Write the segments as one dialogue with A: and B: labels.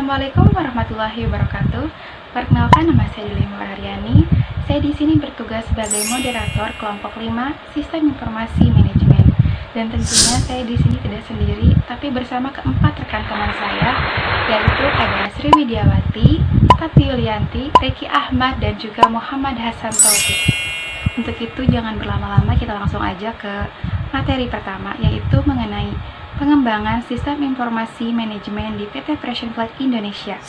A: Assalamualaikum warahmatullahi wabarakatuh. Perkenalkan, nama saya Dilema Aryani. Saya di sini bertugas sebagai moderator kelompok 5 Sistem Informasi Manajemen. Dan tentunya saya di sini tidak sendiri, tapi bersama keempat rekan teman saya, yaitu ada Sri Widiawati, Tati Yulianti, Reki Ahmad, dan juga Muhammad Hasan Taufik. Untuk itu jangan berlama-lama, kita langsung aja ke materi pertama, yaitu mengenai pengembangan sistem informasi manajemen di PT Fresh'n Flag Indonesia.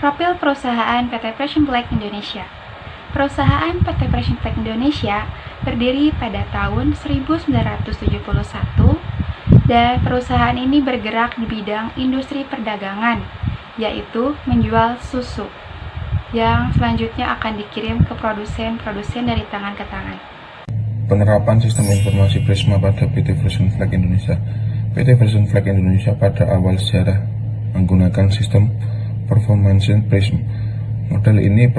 A: Profil perusahaan PT Fresh'n Flag Indonesia. Perusahaan PT Fresh'n Flag Indonesia berdiri pada tahun 1971 dan perusahaan ini bergerak di bidang industri perdagangan, yaitu menjual susu yang selanjutnya akan dikirim ke produsen-produsen dari tangan ke tangan.
B: Penerapan sistem informasi Prisma pada PT Fresh'n Flag Indonesia. PT Fresh'n Flag Indonesia pada awal sejarah menggunakan sistem performance Prism. Model ini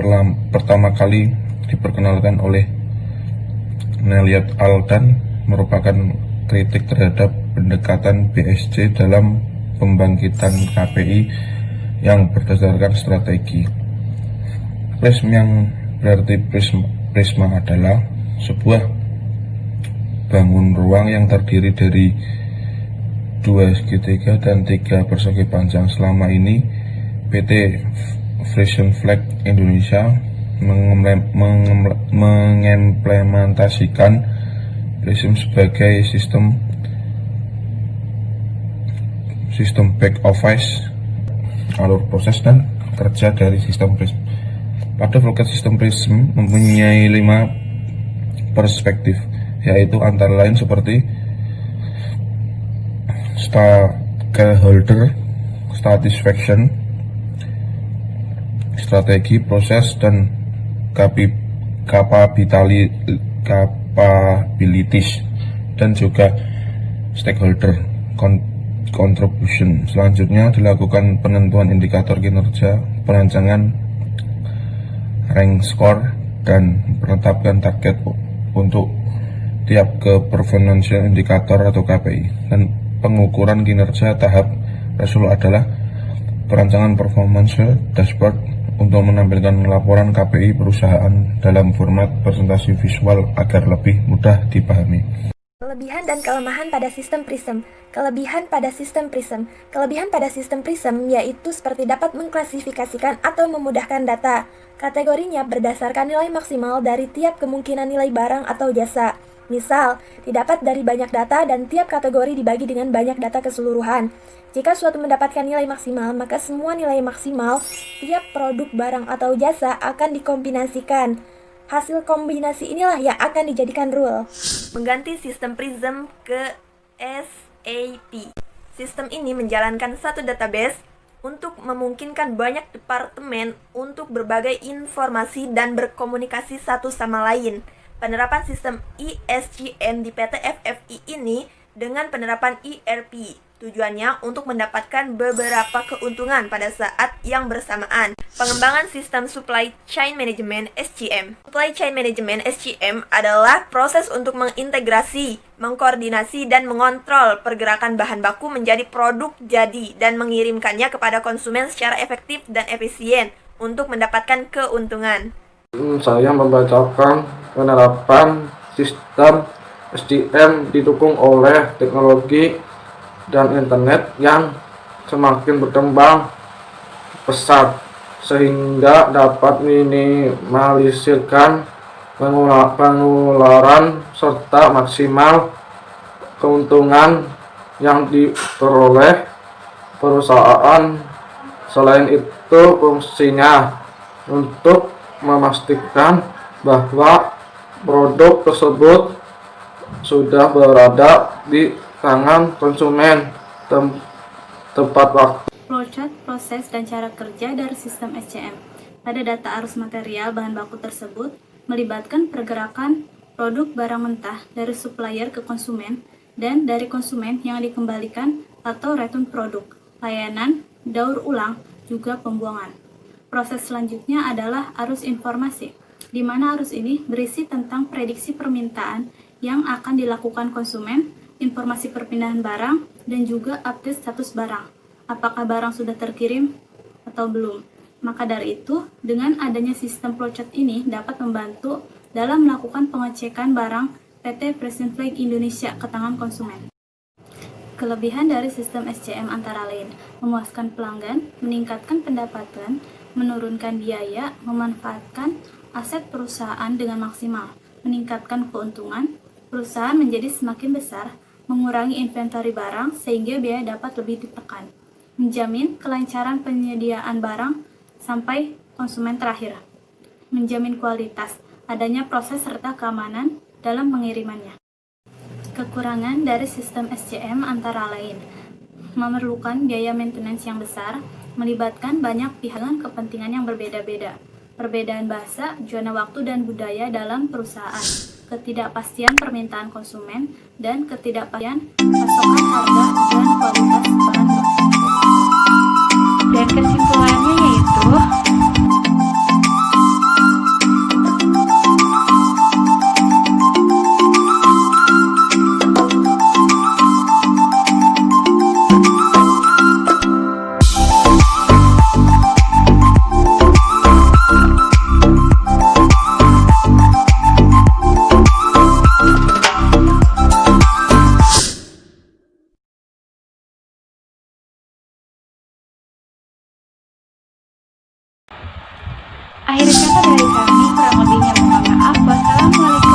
B: pertama kali diperkenalkan oleh Nelliot Al dan merupakan kritik terhadap pendekatan BSC dalam pembangkitan KPI yang berdasarkan strategi. Prism yang berarti Prisma adalah sebuah bangun ruang yang terdiri dari 2 segitiga dan 3 persegi panjang. Selama ini PT Fresh'n Flag Indonesia mengimplementasikan Prism sebagai sistem back office, alur proses dan kerja dari sistem Prism. Pada Volcat sistem Prism mempunyai 5 perspektif, yaitu antara lain seperti stakeholder satisfaction, strategi, proses, dan capabilities, dan juga stakeholder contribution. Selanjutnya dilakukan penentuan indikator kinerja, perancangan rank score, dan penetapan target untuk tiap ke performance indikator atau KPI. Dan pengukuran kinerja tahap Rasul adalah perancangan performance dashboard untuk menampilkan laporan KPI perusahaan dalam format presentasi visual agar lebih mudah dipahami.
C: Kelebihan dan kelemahan pada sistem Prism. Kelebihan pada sistem Prism. Kelebihan pada sistem Prism yaitu seperti dapat mengklasifikasikan atau memudahkan data. Kategorinya berdasarkan nilai maksimal dari tiap kemungkinan nilai barang atau jasa. Misal, didapat dari banyak data dan tiap kategori dibagi dengan banyak data keseluruhan. Jika suatu mendapatkan nilai maksimal, maka semua nilai maksimal tiap produk, barang, atau jasa akan dikombinasikan. Hasil kombinasi inilah yang akan dijadikan rule. Mengganti sistem Prism ke SAP. Sistem ini menjalankan satu database untuk memungkinkan banyak departemen untuk berbagai informasi dan berkomunikasi satu sama lain. Penerapan sistem ISGN di PT FFI ini dengan penerapan ERP. Tujuannya untuk mendapatkan beberapa keuntungan pada saat yang bersamaan. Pengembangan sistem Supply Chain Management SCM. Supply Chain Management SCM adalah proses untuk mengintegrasi, mengkoordinasi, dan mengontrol pergerakan bahan baku menjadi produk jadi dan mengirimkannya kepada konsumen secara efektif dan efisien untuk mendapatkan keuntungan.
D: Saya membacakan penerapan sistem SDM didukung oleh teknologi dan internet yang semakin berkembang pesat sehingga dapat minimalisirkan penularan serta maksimal keuntungan yang diperoleh perusahaan. Selain itu, fungsinya untuk memastikan bahwa produk tersebut sudah berada di tangan konsumen tepat waktu.
E: Flowchart, proses, dan cara kerja dari sistem SCM. Pada data arus material bahan baku tersebut melibatkan pergerakan produk barang mentah dari supplier ke konsumen dan dari konsumen yang dikembalikan atau return produk, layanan, daur ulang, juga pembuangan. Proses selanjutnya adalah arus informasi, di mana arus ini berisi tentang prediksi permintaan yang akan dilakukan konsumen, informasi perpindahan barang, dan juga update status barang. Apakah barang sudah terkirim atau belum. Maka dari itu, dengan adanya sistem flowchart ini dapat membantu dalam melakukan pengecekan barang PT Frisian Flag Indonesia ke tangan konsumen. Kelebihan dari sistem SCM antara lain, memuaskan pelanggan, meningkatkan pendapatan, menurunkan biaya, memanfaatkan aset perusahaan dengan maksimal, meningkatkan keuntungan, perusahaan menjadi semakin besar, mengurangi inventory barang sehingga biaya dapat lebih ditekan, menjamin kelancaran penyediaan barang sampai konsumen terakhir, menjamin kualitas, adanya proses serta keamanan dalam pengirimannya. Kekurangan dari sistem SCM antara lain, memerlukan biaya maintenance yang besar, melibatkan banyak pihak dengan kepentingan yang berbeda-beda, perbedaan bahasa, zona waktu dan budaya dalam perusahaan, ketidakpastian permintaan konsumen, dan ketidakpastian pasokan harga dan kualitas bahan baku.
A: Dan kesimpulannya yaitu, akhir kata dari kami, kurang lebihnya mohon maaf. Wassalamualaikum